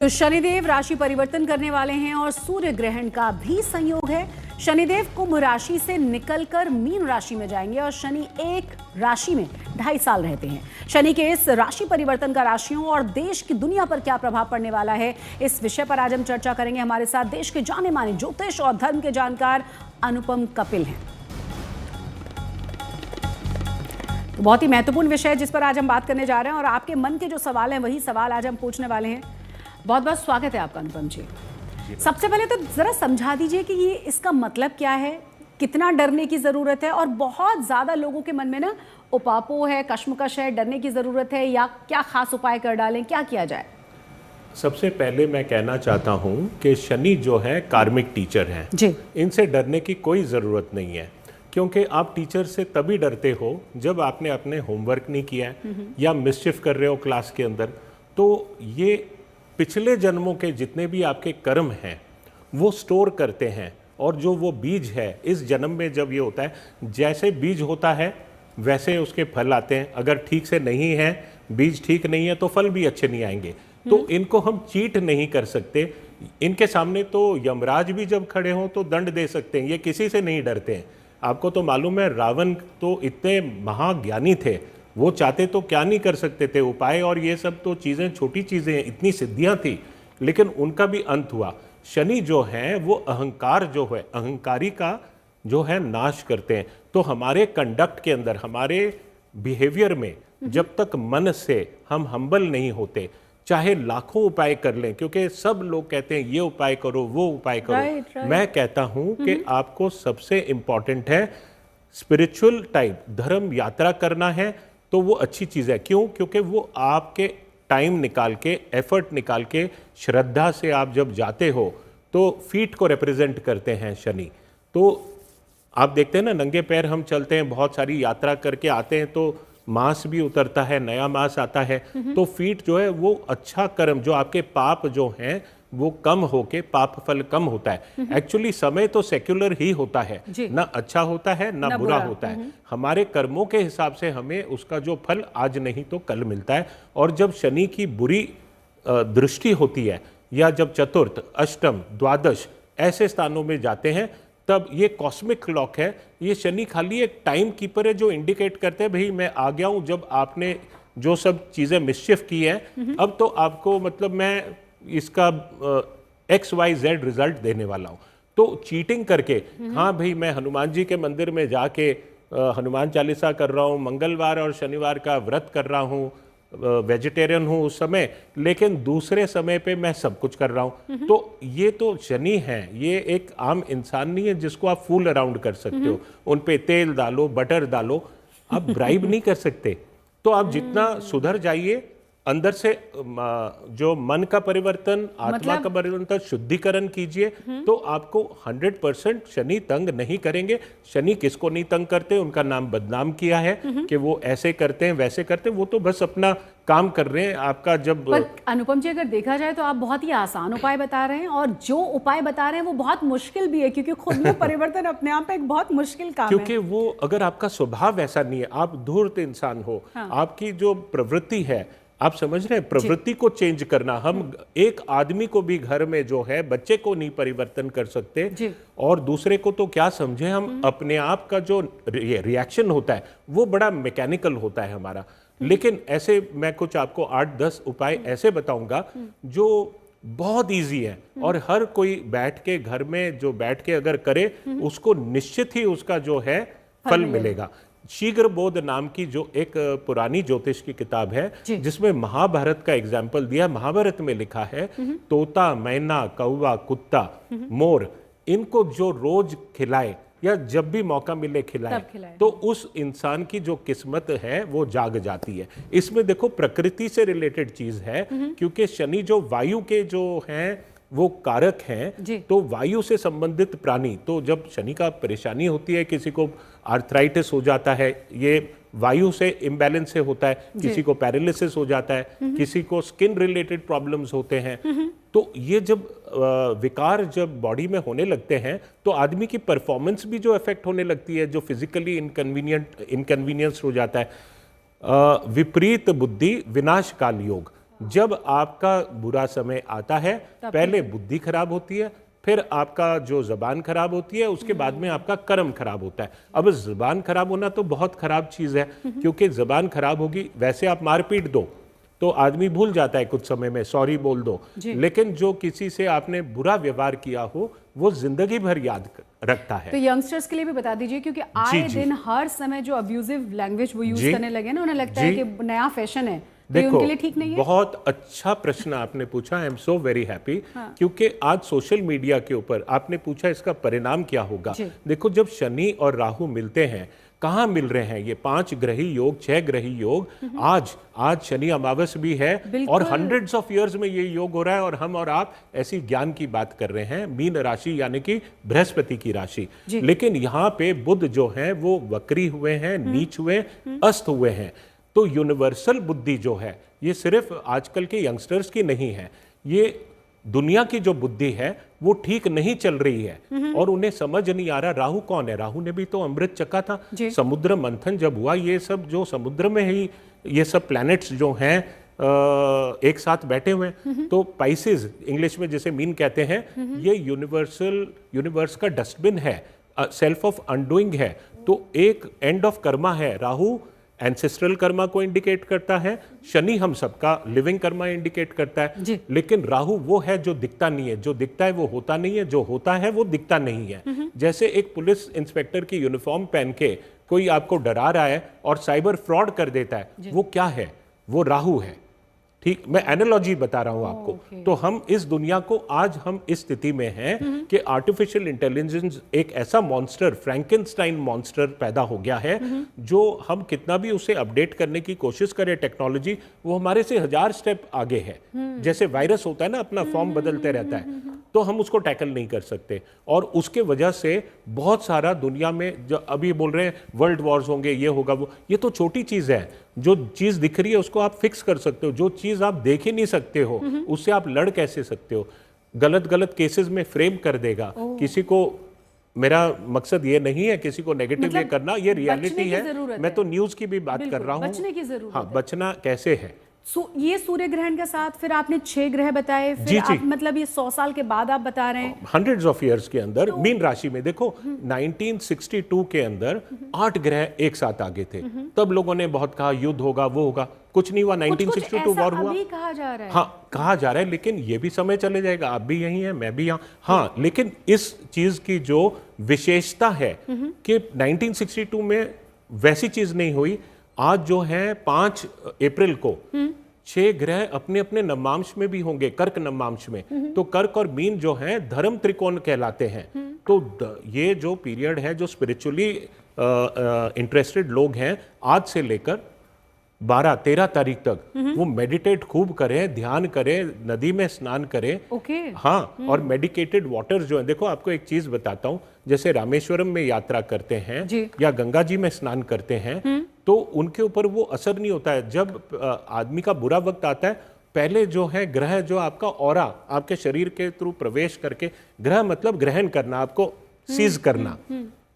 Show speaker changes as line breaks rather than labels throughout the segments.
तो शनिदेव राशि परिवर्तन करने वाले हैं और सूर्य ग्रहण का भी संयोग है। शनिदेव कुंभ राशि से निकलकर मीन राशि में जाएंगे और शनि एक राशि में 2.5 साल रहते हैं। शनि के इस राशि परिवर्तन का राशियों और देश की दुनिया पर क्या प्रभाव पड़ने वाला है, इस विषय पर आज हम चर्चा करेंगे। हमारे साथ देश के जाने माने ज्योतिष और धर्म के जानकार अनुपम कपिल हैं। तो बहुत ही महत्वपूर्ण विषय है जिस पर आज हम बात करने जा रहे हैं और आपके मन के जो सवाल हैं वही सवाल आज हम पूछने वाले हैं। बहुत बहुत स्वागत है आपका अनुपम जी। सबसे पहले तो जरा समझा दीजिए कि ये इसका मतलब क्या है, कितना डरने की जरूरत है, और बहुत ज्यादा लोगों के मन में ना उपापो है, कश्मकश है, डरने की जरूरत है, या क्या खास उपाय कर डालें, क्या किया जाए?
सबसे पहले मैं कहना चाहता हूं कि शनि जो है कार्मिक टीचर हैं जी। इनसे डरने की कोई ज़रूरत नहीं है, क्योंकि आप टीचर से तभी डरते हो जब आपने अपने होमवर्क नहीं किया है या मिसचिफ कर रहे हो क्लास के अंदर। तो ये पिछले जन्मों के जितने भी आपके कर्म हैं वो स्टोर करते हैं, और जो वो बीज है इस जन्म में जब ये होता है, जैसे बीज होता है वैसे उसके फल आते हैं। अगर ठीक से नहीं है, बीज ठीक नहीं है, तो फल भी अच्छे नहीं आएंगे। तो इनको हम चीट नहीं कर सकते। इनके सामने तो यमराज भी जब खड़े हों तो दंड दे सकते हैं, ये किसी से नहीं डरते हैं। आपको तो मालूम है, रावण तो इतने महाज्ञानी थे, वो चाहते तो क्या नहीं कर सकते थे उपाय, और ये सब तो चीज़ें छोटी चीज़ें हैं, इतनी सिद्धियां थी, लेकिन उनका भी अंत हुआ। शनि जो है वो अहंकार जो है, अहंकारी का जो है नाश करते हैं। तो हमारे कंडक्ट के अंदर, हमारे बिहेवियर में जब तक मन से हम हम्बल नहीं होते, चाहे लाखों उपाय कर लें, क्योंकि सब लोग कहते हैं ये उपाय करो, वो उपाय करो। right. मैं कहता हूं कि आपको सबसे इंपॉर्टेंट है स्पिरिचुअल टाइप धर्म यात्रा करना है, तो वो अच्छी चीज़ है। क्यों? क्योंकि वो आपके टाइम निकाल के, एफर्ट निकाल के, श्रद्धा से आप जब जाते हो तो फीट को रिप्रेजेंट करते हैं शनि। तो आप देखते हैं ना, नंगे पैर हम चलते हैं, बहुत सारी यात्रा करके आते हैं तो मांस भी उतरता है, नया मांस आता है। तो फीट जो है वो अच्छा कर्म, जो आपके पाप जो हैं वो कम होके पाप फल कम होता है। एक्चुअली समय तो सेक्युलर ही होता है, ना अच्छा होता है ना बुरा होता है। हमारे कर्मों के हिसाब से हमें उसका जो फल आज नहीं तो कल मिलता है। और जब शनि की बुरी दृष्टि होती है, या जब चतुर्थ, अष्टम, द्वादश ऐसे स्थानों में जाते हैं, तब ये कॉस्मिक क्लॉक है। ये शनि खाली एक टाइम कीपर है जो इंडिकेट करते हैं भाई मैं आ गया हूं। जब आपने जो सब चीजें मिसचिफ की है, अब तो आपको मतलब मैं इसका XYZ रिजल्ट देने वाला हूं। तो चीटिंग करके, हाँ भाई मैं हनुमान जी के मंदिर में जाके हनुमान चालीसा कर रहा हूं, मंगलवार और शनिवार का व्रत कर रहा हूं, वेजिटेरियन हूं उस समय, लेकिन दूसरे समय पे मैं सब कुछ कर रहा हूं। तो ये तो शनि है, ये एक आम इंसान नहीं है जिसको आप फूल अराउंड कर सकते हो। उन पे तेल डालो, बटर डालो, आप ब्राइब नहीं कर सकते। तो आप जितना सुधर जाइए अंदर से, जो मन का परिवर्तन, आत्मा का परिवर्तन, शुद्धिकरण कीजिए, तो आपको 100% शनि तंग नहीं करेंगे। शनि किसको नहीं तंग करते? उनका नाम बदनाम किया है कि वो ऐसे करते हैं, वैसे करते हैं। वो तो बस अपना काम कर रहे हैं। आपका जब
पर अनुपम जी, अगर देखा जाए तो आप बहुत ही आसान उपाय बता रहे हैं, और जो उपाय बता रहे हैं वो बहुत मुश्किल भी है, क्योंकि खुद में परिवर्तन अपने आप एक बहुत मुश्किल काम है।
क्योंकि वो, अगर आपका स्वभाव ऐसा नहीं है, आप धूर्त इंसान हो, आपकी जो प्रवृत्ति है, आप समझ रहे हैं, प्रवृत्ति को चेंज करना। हम एक आदमी को भी घर में जो है, बच्चे को नहीं परिवर्तन कर सकते, और दूसरे को तो क्या समझे हम। अपने आप का जो रिएक्शन होता है वो बड़ा मैकेनिकल होता है हमारा। लेकिन ऐसे मैं कुछ आपको 8-10 उपाय ऐसे बताऊंगा जो बहुत इजी है, और हर कोई बैठ के घर में जो बैठ के अगर करे उसको निश्चित ही उसका जो है फल मिलेगा। शीघ्र बोध नाम की जो एक पुरानी ज्योतिष की किताब है, जिसमें महाभारत का एग्जाम्पल दिया। महाभारत में लिखा है, तोता, मैना, कौवा, कुत्ता, मोर, इनको जो रोज खिलाए या जब भी मौका मिले खिलाए, तो उस इंसान की जो किस्मत है वो जाग जाती है। इसमें देखो प्रकृति से रिलेटेड चीज है, क्योंकि शनि जो वायु के जो हैं वो कारक हैं, तो वायु से संबंधित प्राणी, तो जब शनि का परेशानी होती है, किसी को आर्थराइटिस हो जाता है, ये वायु से इम्बैलेंस से होता है, किसी को पैरालिसिस हो जाता है, किसी को स्किन रिलेटेड प्रॉब्लम्स होते हैं। तो ये जब विकार जब बॉडी में होने लगते हैं, तो आदमी की परफॉर्मेंस भी जो इफेक्ट होने लगती है, जो फिजिकली इनकन्वीनियंस हो जाता है। विपरीत बुद्धि विनाश काल योग। जब आपका बुरा समय आता है पहले बुद्धि खराब होती है, फिर आपका जो जबान खराब होती है, उसके बाद में आपका कर्म खराब होता है। अब जबान खराब होना तो बहुत खराब चीज है, क्योंकि जबान खराब होगी, वैसे आप मारपीट दो तो आदमी भूल जाता है कुछ समय में, सॉरी बोल दो, लेकिन जो किसी से आपने बुरा व्यवहार किया हो वो जिंदगी भर याद रखता है।
तो यंगस्टर्स के लिए भी बता दीजिए, क्योंकि आए दिन हर समय जो अब्यूजिव लैंग्वेज वो यूज करने लगे ना, उन्हें लगता है कि नया फैशन है, तो
देखो,
उनके लिए ठीक नहीं है।
बहुत अच्छा प्रश्न आपने पूछा, I am so very happy, क्योंकि आज सोशल मीडिया के ऊपर आपने पूछा इसका परिणाम क्या होगा। देखो, जब शनि और राहु मिलते हैं, कहाँ मिल रहे हैं ये 5 ग्रही योग, 6 ग्रही योग, आज शनि अमावस भी है और हंड्रेड्स ऑफ इयर्स में ये योग हो रहा है, और हम और आप ऐसी ज्ञान की बात कर रहे हैं, मीन राशि यानी कि बृहस्पति की राशि। लेकिन यहाँ पे बुध जो है वो वक्री हुए हैं, नीच हुए, अस्त हुए हैं। तो यूनिवर्सल बुद्धि जो है ये सिर्फ आजकल के यंगस्टर्स की नहीं है, ये दुनिया की जो बुद्धि है वो ठीक नहीं चल रही है और उन्हें समझ नहीं आ रहा राहु कौन है। राहु ने भी तो अमृत चखा था, समुद्र मंथन जब हुआ, ये सब जो समुद्र में ही ये सब प्लैनेट्स जो हैं एक साथ बैठे हुए हैं। तो पाइसेस इंग्लिश में जैसे मीन कहते हैं, ये यूनिवर्स का डस्टबिन है, सेल्फ ऑफ अनडूइंग है। तो एक एंड ऑफ कर्मा है, राहु एंसेस्ट्रल कर्मा को इंडिकेट करता है, शनि हम सबका लिविंग कर्मा इंडिकेट करता है, लेकिन राहु वो है जो दिखता नहीं है, जो दिखता है वो होता नहीं है, जो होता है वो दिखता नहीं है। जैसे एक पुलिस इंस्पेक्टर की यूनिफॉर्म पहन के कोई आपको डरा रहा है और साइबर फ्रॉड कर देता है, वो क्या है? वो राहु है। ठीक, मैं एनालॉजी बता रहा हूं आपको। तो हम इस दुनिया को आज हम इस स्थिति में हैं कि आर्टिफिशियल इंटेलिजेंस एक ऐसा मॉन्स्टर, फ्रैंकेनस्टाइन मॉन्स्टर पैदा हो गया है, जो हम कितना भी उसे अपडेट करने की कोशिश करें टेक्नोलॉजी, वो हमारे से 1000 स्टेप आगे है। जैसे वायरस होता है ना, अपना फॉर्म बदलते रहता है, तो हम उसको टैकल नहीं कर सकते। और उसके वजह से बहुत सारा दुनिया में जो अभी बोल रहे हैं वर्ल्ड वॉर्स होंगे, ये होगा वो, ये तो छोटी चीज है। जो चीज दिख रही है उसको आप फिक्स कर सकते हो, जो चीज आप देख ही नहीं सकते हो उससे आप लड़ कैसे सकते हो? गलत केसेस में फ्रेम कर देगा किसी को। मेरा मकसद ये नहीं है किसी को नेगेटिव मतलब करना, ये रियलिटी है। मैं तो न्यूज की भी बात कर रहा हूँ।
बचने की जरूरत
है। बचना कैसे है?
ये सूर्य ग्रहण के साथ फिर आपने 6 ग्रह बताए, फिर आप मतलब ये 100 साल के बाद आप बता रहे हैं,
हंड्रेड्स ऑफ इयर्स के अंदर। मीन राशि में देखो 1962 के अंदर 8 ग्रह एक साथ आगे थे, तब लोगों ने बहुत कहा युद्ध होगा, वो होगा, कुछ नहीं हुआ। 1962 वॉर हुआ,
कहा जा रहा है।
हाँ, कहा जा रहा है, लेकिन ये भी समय चले जाएगा। आप भी यही हैं, मैं भी यहाँ। हाँ, लेकिन इस चीज की जो विशेषता है कि 1962 में वैसी चीज नहीं हुई। आज जो है 5 अप्रैल को 6 ग्रह अपने अपने नवमांश में भी होंगे, कर्क नवमांश में। तो कर्क और मीन जो है धर्म त्रिकोण कहलाते हैं। तो ये जो पीरियड है, जो स्पिरिचुअली इंटरेस्टेड लोग हैं, आज से लेकर 12-13 तारीख तक वो मेडिटेट खूब करें, ध्यान करें, नदी में स्नान करें। हाँ, और मेडिकेटेड वाटर जो है, देखो आपको एक चीज बताता हूँ, जैसे रामेश्वरम में यात्रा करते हैं या गंगा जी में स्नान करते हैं, तो उनके ऊपर वो असर नहीं होता है। जब आदमी का बुरा वक्त आता है, पहले जो है ग्रह, जो आपका ऑरा आपके शरीर के थ्रू प्रवेश करके, ग्रह मतलब ग्रहण करना, आपको सीज करना,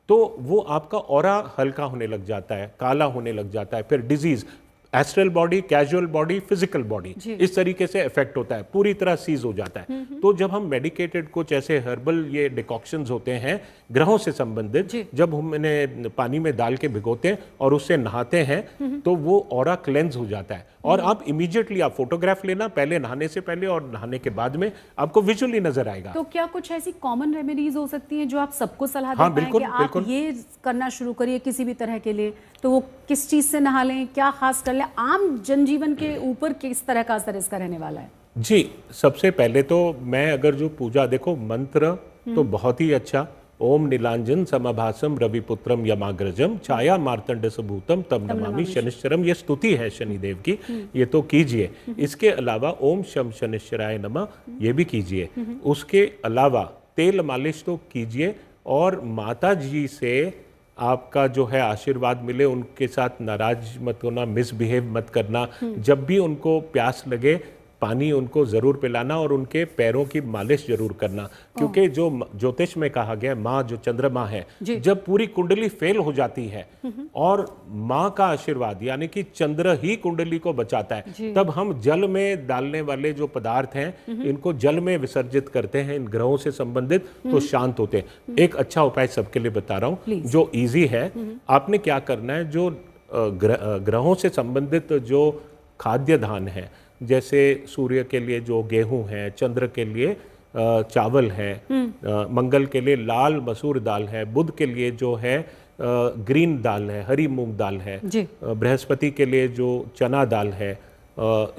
तो वो आपका ऑरा हल्का होने लग जाता है, काला होने लग जाता है। फिर disease, astral body, casual body, physical body, इस तरीके से इफेक्ट होता है, पूरी तरह सीज हो जाता है। तो जब हम मेडिकेटेड कुछ ऐसे हर्बल ये डिकॉक्शंस होते हैं ग्रहों से संबंधित, जब हम इन्हें पानी में डाल के भिगोते हैं और उससे नहाते हैं, तो वो ऑरा क्लेंस हो जाता है। और आप इमीडिएटली आप फोटोग्राफ लेना, पहले नहाने से पहले और नहाने के बाद में, आपको विजुअली नजर आएगा।
तो क्या कुछ ऐसी कॉमन रेमेडीज हो सकती हैं जो आप सबको सलाह दें कि आप ये करना शुरू करिए किसी भी तरह के लिए? तो वो किस चीज से नहा लें, क्या खास कर लें, आम जनजीवन के ऊपर किस तरह का असर इसका रहने वाला है?
जी, सबसे पहले तो मैं अगर जो पूजा, देखो मंत्र तो बहुत ही अच्छा, ओम नीलांजन समभासम रविपुत्रम यमाग्रजम छाया मार्तंड सबूतम तम नमामि शनिश्चरम, ये स्तुति है शनिदेव की, ये तो कीजिए। इसके अलावा ओम शम शनिश्चराय नमः, ये भी कीजिए। उसके अलावा तेल मालिश तो कीजिए, और माता जी से आपका जो है आशीर्वाद मिले, उनके साथ नाराज मत होना, मिसबिहेव मत करना। जब भी उनको प्यास लगे पानी उनको जरूर पिलाना और उनके पैरों की मालिश जरूर करना, क्योंकि जो ज्योतिष में कहा गया माँ जो चंद्रमा है, जब पूरी कुंडली फेल हो जाती है और माँ का आशीर्वाद यानी कि चंद्र ही कुंडली को बचाता है, तब हम जल में डालने वाले जो पदार्थ हैं इनको जल में विसर्जित करते हैं इन ग्रहों से संबंधित, तो शांत होते हैं। एक अच्छा उपाय सबके लिए बता रहा हूँ जो इजी है। आपने क्या करना है, जो ग्रहों से संबंधित जो खाद्य धान है, जैसे सूर्य के लिए जो गेहूं है, चंद्र के लिए चावल है, मंगल के लिए लाल मसूर दाल है, बुध के लिए जो है ग्रीन दाल है, हरी मूंग दाल है, बृहस्पति के लिए जो चना दाल है,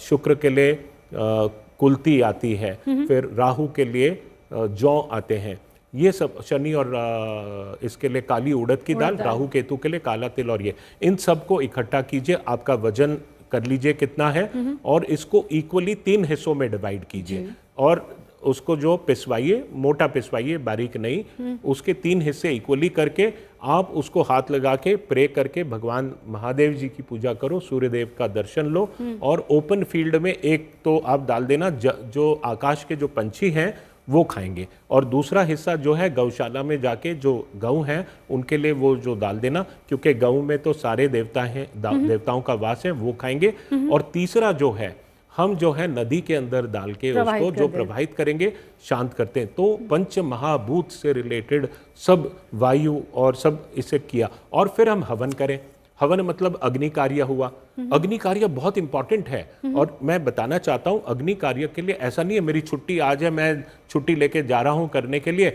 शुक्र के लिए कुल्थी आती है, फिर राहु के लिए जौ आते हैं। ये सब, शनि और इसके लिए काली उड़द की दाल, राहु केतु के लिए काला तिल, और ये इन सब को इकट्ठा कीजिए, आपका वजन कर लीजिए कितना है और इसको इक्वली 3 हिस्सों में डिवाइड कीजिए और उसको जो पिसवाइए, मोटा पिसवाइए, बारीक नहीं, उसके 3 हिस्से इक्वली करके आप उसको हाथ लगा के प्रे करके भगवान महादेव जी की पूजा करो, सूर्यदेव का दर्शन लो और ओपन फील्ड में एक तो आप डाल देना, जो आकाश के जो पंछी हैं वो खाएंगे, और दूसरा हिस्सा जो है गौशाला में जाके जो गऊ हैं उनके लिए वो जो डाल देना, क्योंकि गऊ में तो सारे देवता हैं, देवताओं का वास है, वो खाएंगे। और तीसरा जो है, हम जो है नदी के अंदर डाल के उसको जो प्रवाहित करेंगे, शांत करते हैं। तो पंच महाभूत से रिलेटेड सब वायु और सब इसे किया, और फिर हम हवन करें। हवन मतलब अग्नि कार्य हुआ। अग्नि कार्य बहुत इंपॉर्टेंट है और मैं बताना चाहता हूं, अग्नि कार्य के लिए ऐसा नहीं है मेरी छुट्टी आज है, मैं छुट्टी लेके जा रहा हूं करने के लिए।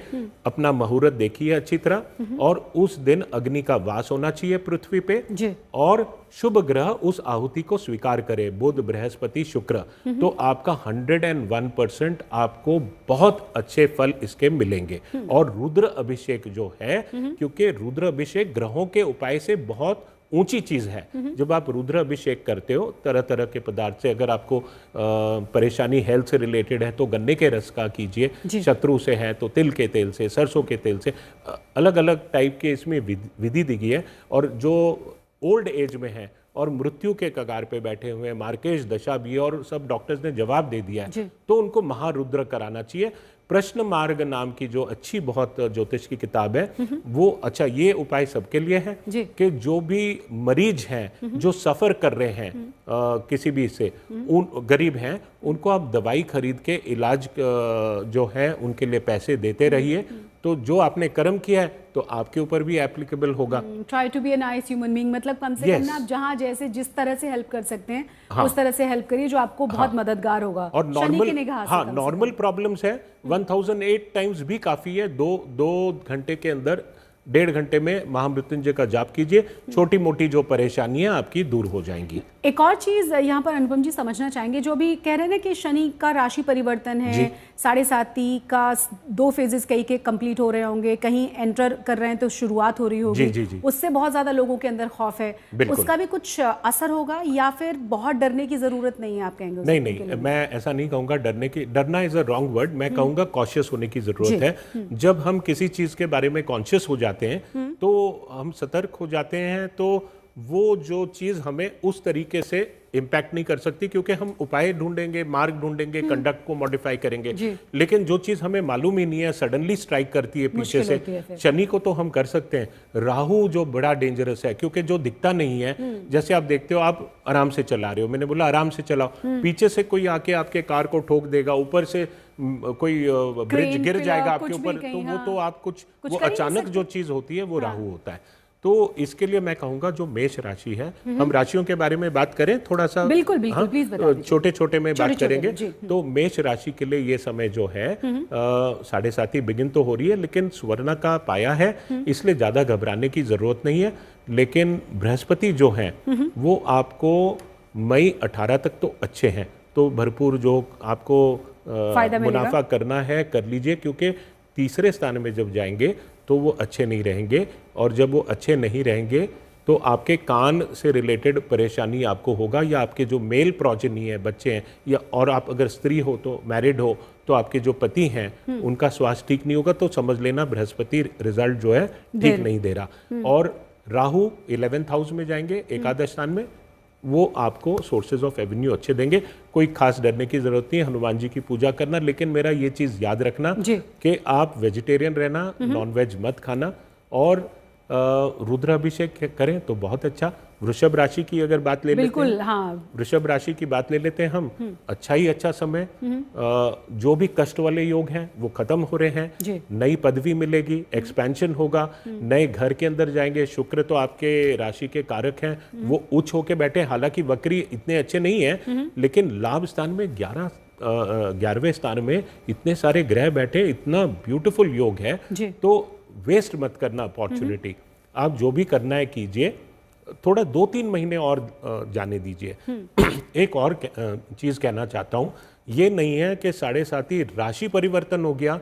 अपना मुहूर्त देखिए अच्छी तरह, और उस दिन अग्नि का वास होना चाहिए पृथ्वी पे, और शुभ ग्रह उस आहुति को स्वीकार करे, बुध, बृहस्पति, शुक्र, तो आपका 101% आपको बहुत अच्छे फल इसके मिलेंगे। और रुद्र अभिषेक जो है, क्योंकि रुद्र अभिषेक ग्रहों के उपाय से बहुत ऊंची चीज है। जब आप रुद्र अभिषेक करते हो तरह तरह के पदार्थ से, अगर आपको परेशानी हेल्थ से रिलेटेड है तो गन्ने के रस का कीजिए, शत्रु से है तो तिल के तेल से, सरसों के तेल से, अलग अलग टाइप के इसमें विधि दी गई है। और जो ओल्ड एज में है और मृत्यु के कगार पे बैठे हुए हैं, मार्केश दशा भी, और सब डॉक्टर्स ने जवाब दे दिया है, तो उनको महारुद्र कराना चाहिए। प्रश्न मार्ग नाम की जो अच्छी बहुत ज्योतिष की किताब है, वो अच्छा ये उपाय सबके लिए है कि जो भी मरीज हैं, जो सफर कर रहे हैं किसी भी से, उन गरीब हैं, उनको आप दवाई खरीद के इलाज जो है उनके लिए पैसे देते रहिए। तो जो आपने कर्म किया है तो आपके ऊपर भी एप्लीकेबल होगा।
Try to be a nice human being, मतलब कम से कम आप जहां जैसे जिस तरह से हेल्प कर सकते हैं उस तरह से हेल्प करिए, जो आपको बहुत मददगार होगा।
और नॉर्मल प्रॉब्लम्स है 1008 टाइम्स भी काफी है। दो घंटे के अंदर, 1.5 घंटे में महामृत्युंजय का जाप कीजिए, छोटी मोटी जो परेशानियां आपकी दूर हो जाएंगी।
एक और चीज यहाँ पर अनुपम जी समझना चाहेंगे, जो भी कह रहे हैं ना कि शनि का राशि परिवर्तन है, 7.5 का 2 फेजेस कई के कंप्लीट हो रहे होंगे, कहीं एंटर कर रहे हैं तो शुरुआत हो रही होगी, उससे बहुत ज्यादा लोगों के अंदर खौफ है, उसका भी कुछ असर होगा या फिर बहुत डरने की जरूरत नहीं है आप कहेंगे?
नहीं, मैं ऐसा नहीं कहूंगा डरने की, डरना इज अ रॉन्ग वर्ड, मैं कहूंगा कॉशियस होने की जरूरत है। जब हम किसी चीज के बारे में कॉन्शियस हो जाते हैं तो हम सतर्क हो जाते हैं, तो वो जो चीज हमें उस तरीके से इम्पैक्ट नहीं कर सकती, क्योंकि हम उपाय ढूंढेंगे, मार्ग ढूंढेंगे, कंडक्ट को मॉडिफाई करेंगे। लेकिन जो चीज हमें मालूम ही नहीं है, सडनली स्ट्राइक करती है पीछे से, शनि को तो हम कर सकते हैं। राहु जो बड़ा डेंजरस है, क्योंकि जो दिखता नहीं है, जैसे आप देखते हो आप आराम से चला रहे हो, मैंने बोला आराम से चलाओ, पीछे से कोई आके आपके कार को ठोक देगा, ऊपर से कोई ब्रिज गिर जाएगा आपके ऊपर, तो वो तो आप कुछ वो अचानक जो चीज होती है वो राहु होता है। तो इसके लिए मैं कहूंगा जो मेष राशि है, हम राशियों के बारे में बात करें थोड़ा सा,
बिल्कुल प्लीज बता दीजिए,
छोटे छोटे में बात करेंगे। तो मेष राशि के लिए ये समय जो है 7.5 बिगिन तो हो रही है, लेकिन स्वर्ण का पाया है, इसलिए ज्यादा घबराने की जरूरत नहीं है। लेकिन बृहस्पति जो है वो आपको मई 18 तक तो अच्छे हैं, तो भरपूर जो आपको मुनाफा करना है कर लीजिए, क्योंकि तीसरे स्थान में जब जाएंगे तो वो अच्छे नहीं रहेंगे, और जब वो अच्छे नहीं रहेंगे तो आपके कान से रिलेटेड परेशानी आपको होगा, या आपके जो मेल प्रोजेनी है, बच्चे हैं, या और आप अगर स्त्री हो तो मैरिड हो तो आपके जो पति हैं उनका स्वास्थ्य ठीक नहीं होगा, तो समझ लेना बृहस्पति रिजल्ट जो है ठीक नहीं दे रहा। और राहु 11th हाउस में जाएंगे, एकादश स्थान में, वो आपको सोर्सेज ऑफ रेवेन्यू अच्छे देंगे। कोई खास डरने की जरूरत नहीं है, हनुमान जी की पूजा करना, लेकिन मेरा ये चीज़ याद रखना कि आप वेजिटेरियन रहना, नॉनवेज मत खाना, और रुद्राभिषेक करें तो बहुत अच्छा। वृषभ राशि की अगर बात ले लेते हैं, हाँ, वृषभ राशि की बात ले लेते हैं हम, अच्छा ही अच्छा समय, जो भी कष्ट वाले योग हैं वो खत्म हो रहे हैं, नई पदवी मिलेगी, एक्सपेंशन होगा, नए घर के अंदर जाएंगे। शुक्र तो आपके राशि के कारक हैं, वो उच्च होके बैठे, हालांकि वक्री इतने अच्छे नहीं है, लेकिन लाभ स्थान में 11वें स्थान में इतने सारे ग्रह बैठे, इतना ब्यूटीफुल योग है, तो वेस्ट मत करना अपॉर्चुनिटी। आप जो भी करना है कीजिए, थोड़ा 2-3 महीने और जाने दीजिए। एक और चीज कहना चाहता हूं, ये नहीं है कि 7.5 राशि परिवर्तन हो गया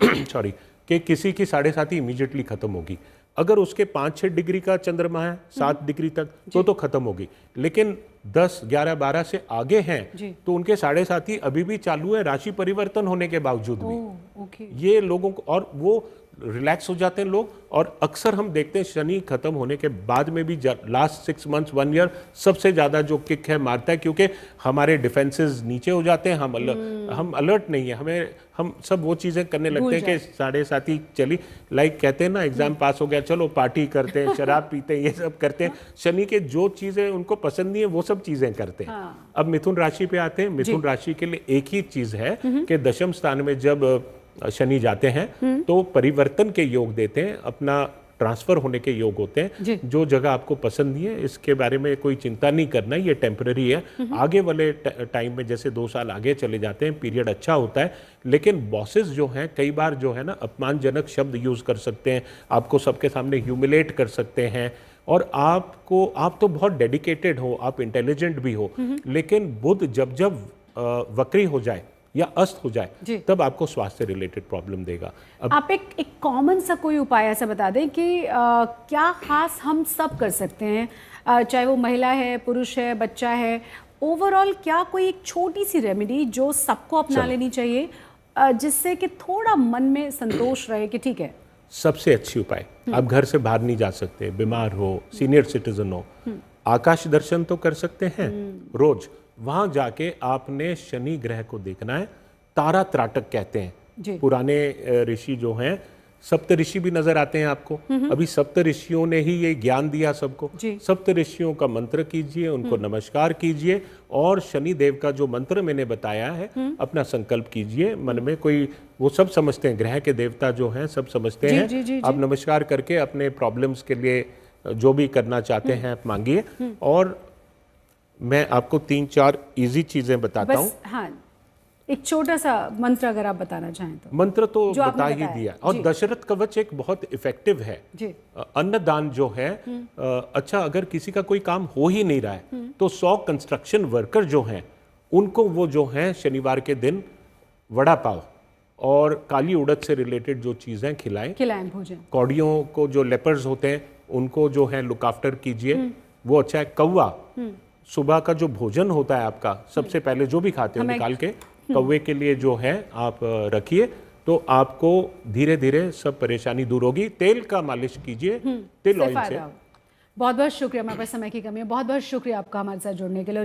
सॉरी, कि किसी की 7.5 इमीडिएटली खत्म होगी। अगर उसके 5-6 डिग्री का चंद्रमा है 7 डिग्री तक तो खत्म होगी, लेकिन 10, 11, 12 से आगे हैं तो उनके 7.5 अभी भी चालू है, राशि परिवर्तन होने के बावजूद भी। ये लोगों को, और वो रिलैक्स हो जाते हैं लोग, और अक्सर हम देखते हैं शनि खत्म होने के बाद में भी लास्ट 6 मंथ्स 1 ईयर सबसे ज़्यादा जो किक है मारता है, क्योंकि हमारे डिफेंसेस नीचे हो जाते हैं, हम अलर्ट नहीं है, हम सब वो चीज़ें करने लगते हैं कि 7.5 चली, लाइक कहते हैं ना एग्जाम पास हो गया चलो पार्टी करते हैं, शराब पीते हैं, ये सब करते हैं। शनि के जो चीज़ें उनको पसंद नहीं है वो सब चीज़ें करते हैं। अब मिथुन राशि पे आते हैं। मिथुन राशि के लिए एक ही चीज़ है कि दशम स्थान में जब शनि जाते हैं तो परिवर्तन के योग देते हैं, अपना ट्रांसफर होने के योग होते हैं। जो जगह आपको पसंद नहीं है इसके बारे में कोई चिंता नहीं करना, ये टेम्पररी है। आगे वाले टाइम में जैसे 2 साल आगे चले जाते हैं, पीरियड अच्छा होता है, लेकिन बॉसेस जो हैं कई बार जो है ना अपमानजनक शब्द यूज कर सकते हैं, आपको सबके सामने ह्यूमिलेट कर सकते हैं, और आप तो बहुत डेडिकेटेड हो, आप इंटेलिजेंट भी हो, लेकिन बुध जब वक्री हो जाए या अस्त हो जाए तब आपको स्वास्थ्य रिलेटेड प्रॉब्लम देगा। अब
आप एक कॉमन सा कोई उपाय ऐसा बता दें कि क्या खास हम सब कर सकते हैं, चाहे वो महिला है, पुरुष है, बच्चा है, ओवरऑल क्या कोई एक छोटी सी रेमेडी जो सबको अपना लेनी चाहिए, जिससे कि थोड़ा मन में संतोष रहे कि ठीक है।
सबसे अच्छी उपाय, आप घर से बाहर नहीं जा सकते, बीमार हो, सीनियर सिटीजन हो, आकाश दर्शन तो कर सकते हैं रोज। वहां जाके आपने शनि ग्रह को देखना है। तारा त्राटक कहते हैं, पुराने ऋषि जो हैं, सप्त ऋषि भी नजर आते हैं आपको। अभी सप्त ऋषियों ने ही ये ज्ञान दिया सबको। सप्त ऋषियों का मंत्र कीजिए, उनको नमस्कार कीजिए, और शनि देव का जो मंत्र मैंने बताया है अपना संकल्प कीजिए मन में। कोई वो सब समझते हैं, ग्रह के देवता जो हैं सब समझते हैं। आप नमस्कार करके अपने प्रॉब्लम्स के लिए जो भी करना चाहते हैं आप मांगिए। और मैं आपको 3-4 इजी चीजें बताता हूँ।
हाँ, एक छोटा सा मंत्र अगर आप बताना चाहें तो।
मंत्र तो बता ही दिया। और दशरथ कवच एक बहुत इफेक्टिव है। अन्नदान जो है, अच्छा अगर किसी का कोई काम हो ही नहीं रहा है तो 100 कंस्ट्रक्शन वर्कर जो हैं उनको वो जो हैं शनिवार के दिन वड़ा पाव और काली उड़द से रिलेटेड जो चीजें खिलाएं भोजन। कौड़ियों को जो लेपर्स होते हैं उनको जो है लुक आफ्टर कीजिए, वो अच्छा है। कौवा, सुबह का जो भोजन होता है आपका, सबसे पहले जो भी खाते हो निकाल के कौवे के लिए जो है आप रखिए, तो आपको धीरे धीरे सब परेशानी दूर होगी। तेल का मालिश कीजिए, तिल ऑयल से।
बहुत बहुत शुक्रिया, हमारे पास समय की कमी है। बहुत बहुत शुक्रिया आपका हमारे साथ जुड़ने के लिए।